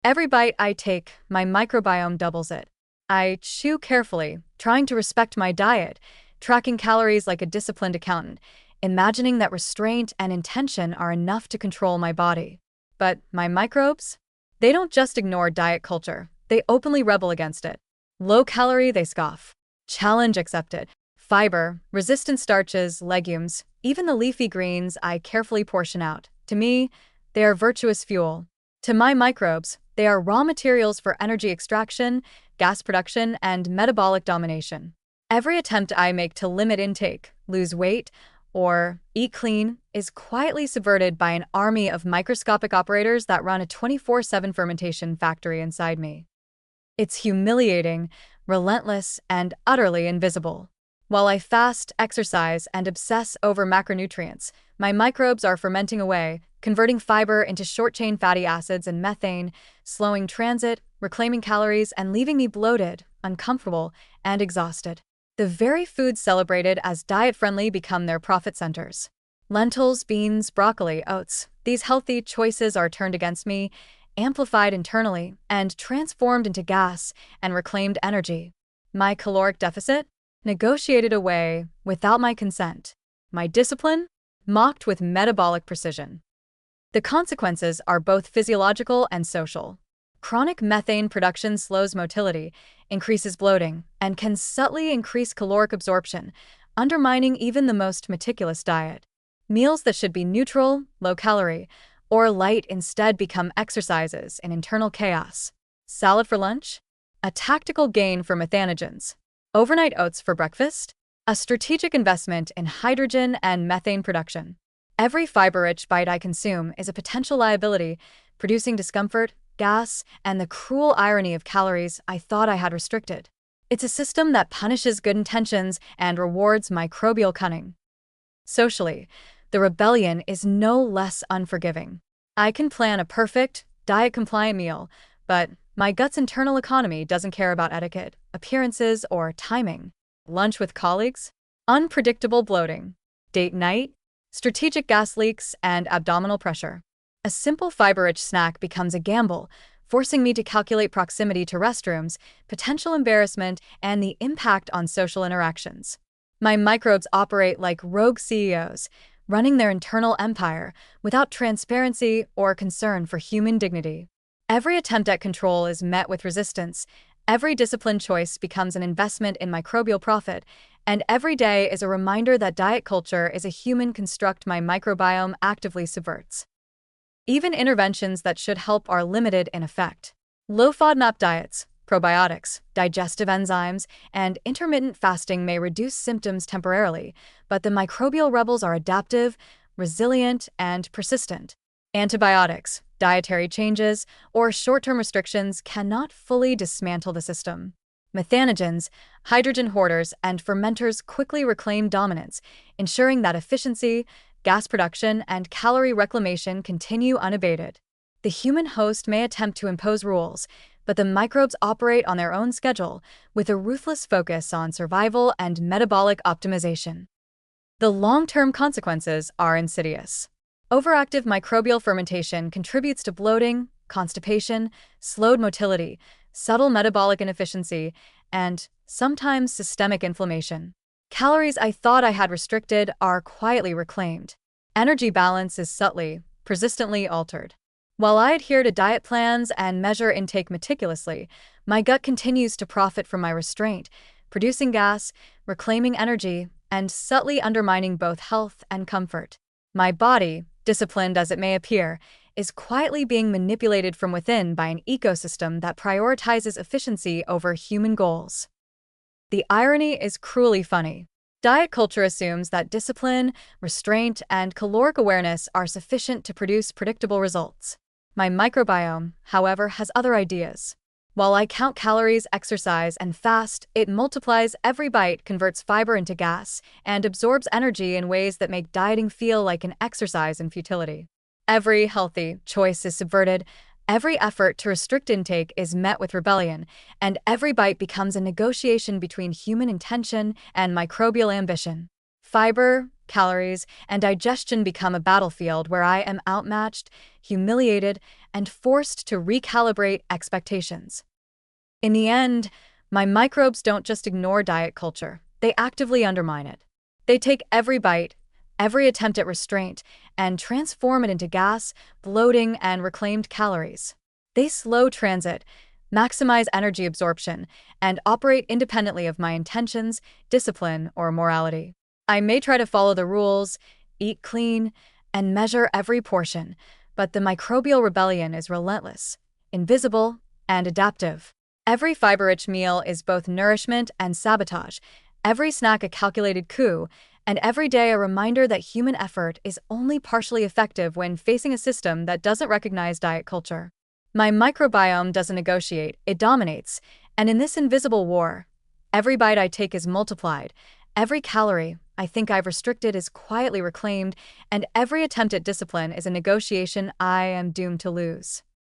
Every bite I take, my microbiome doubles it. I chew carefully, trying to respect my diet, tracking calories like a disciplined accountant, imagining that restraint and intention are enough to control my body. But my microbes? They don't just ignore diet culture, they openly rebel against it. Low calorie, they scoff. Challenge accepted. Fiber, resistant starches, legumes, even the leafy greens I carefully portion out. To me, they are virtuous fuel. To my microbes, they are raw materials for energy extraction, gas production, and metabolic domination. Every attempt I make to limit intake, lose weight, or eat clean is quietly subverted by an army of microscopic operators that run a 24/7 fermentation factory inside me. It's humiliating, relentless, and utterly invisible. While I fast, exercise, and obsess over macronutrients, my microbes are fermenting away, converting fiber into short-chain fatty acids and methane, slowing transit, reclaiming calories, and leaving me bloated, uncomfortable, and exhausted. The very foods celebrated as diet-friendly become their profit centers. Lentils, beans, broccoli, oats. These healthy choices are turned against me, amplified internally, and transformed into gas and reclaimed energy. My caloric deficit? Negotiated away without my consent. My discipline? Mocked with metabolic precision. The consequences are both physiological and social. Chronic methane production slows motility, increases bloating, and can subtly increase caloric absorption, undermining even the most meticulous diet. Meals that should be neutral, low-calorie, or light instead become exercises in internal chaos. Salad for lunch? A tactical gain for methanogens. Overnight oats for breakfast? A strategic investment in hydrogen and methane production. Every fiber-rich bite I consume is a potential liability, producing discomfort, gas, and the cruel irony of calories I thought I had restricted. It's a system that punishes good intentions and rewards microbial cunning. Socially, the rebellion is no less unforgiving. I can plan a perfect, diet-compliant meal, but my gut's internal economy doesn't care about etiquette, appearances, or timing. Lunch with colleagues? Unpredictable bloating. Date night? Strategic gas leaks and abdominal pressure. A simple fiber-rich snack becomes a gamble, forcing me to calculate proximity to restrooms, potential embarrassment, and the impact on social interactions. My microbes operate like rogue CEOs, running their internal empire without transparency or concern for human dignity. Every attempt at control is met with resistance, every disciplined choice becomes an investment in microbial profit, and every day is a reminder that diet culture is a human construct my microbiome actively subverts. Even interventions that should help are limited in effect. Low FODMAP diets, probiotics, digestive enzymes, and intermittent fasting may reduce symptoms temporarily, but the microbial rebels are adaptive, resilient, and persistent. Antibiotics, dietary changes, or short-term restrictions cannot fully dismantle the system. Methanogens, hydrogen hoarders, and fermenters quickly reclaim dominance, ensuring that efficiency, gas production, and calorie reclamation continue unabated. The human host may attempt to impose rules, but the microbes operate on their own schedule, with a ruthless focus on survival and metabolic optimization. The long-term consequences are insidious. Overactive microbial fermentation contributes to bloating, constipation, slowed motility, subtle metabolic inefficiency, and sometimes systemic inflammation. Calories I thought I had restricted are quietly reclaimed. Energy balance is subtly, persistently altered. While I adhere to diet plans and measure intake meticulously, my gut continues to profit from my restraint, producing gas, reclaiming energy, and subtly undermining both health and comfort. My body, disciplined as it may appear, is quietly being manipulated from within by an ecosystem that prioritizes efficiency over human goals. The irony is cruelly funny. Diet culture assumes that discipline, restraint, and caloric awareness are sufficient to produce predictable results. My microbiome, however, has other ideas. While I count calories, exercise, and fast, it multiplies every bite, converts fiber into gas, and absorbs energy in ways that make dieting feel like an exercise in futility. Every healthy choice is subverted, every effort to restrict intake is met with rebellion, and every bite becomes a negotiation between human intention and microbial ambition. Fiber, calories, and digestion become a battlefield where I am outmatched, humiliated, and forced to recalibrate expectations. In the end, my microbes don't just ignore diet culture, they actively undermine it. They take every bite, every attempt at restraint, and transform it into gas, bloating, and reclaimed calories. They slow transit, maximize energy absorption, and operate independently of my intentions, discipline, or morality. I may try to follow the rules, eat clean, and measure every portion, but the microbial rebellion is relentless, invisible, and adaptive. Every fiber-rich meal is both nourishment and sabotage, every snack a calculated coup, and every day a reminder that human effort is only partially effective when facing a system that doesn't recognize diet culture. My microbiome doesn't negotiate, it dominates, and in this invisible war, every bite I take is multiplied, every calorie I think I've restricted is quietly reclaimed, and every attempt at discipline is a negotiation I am doomed to lose.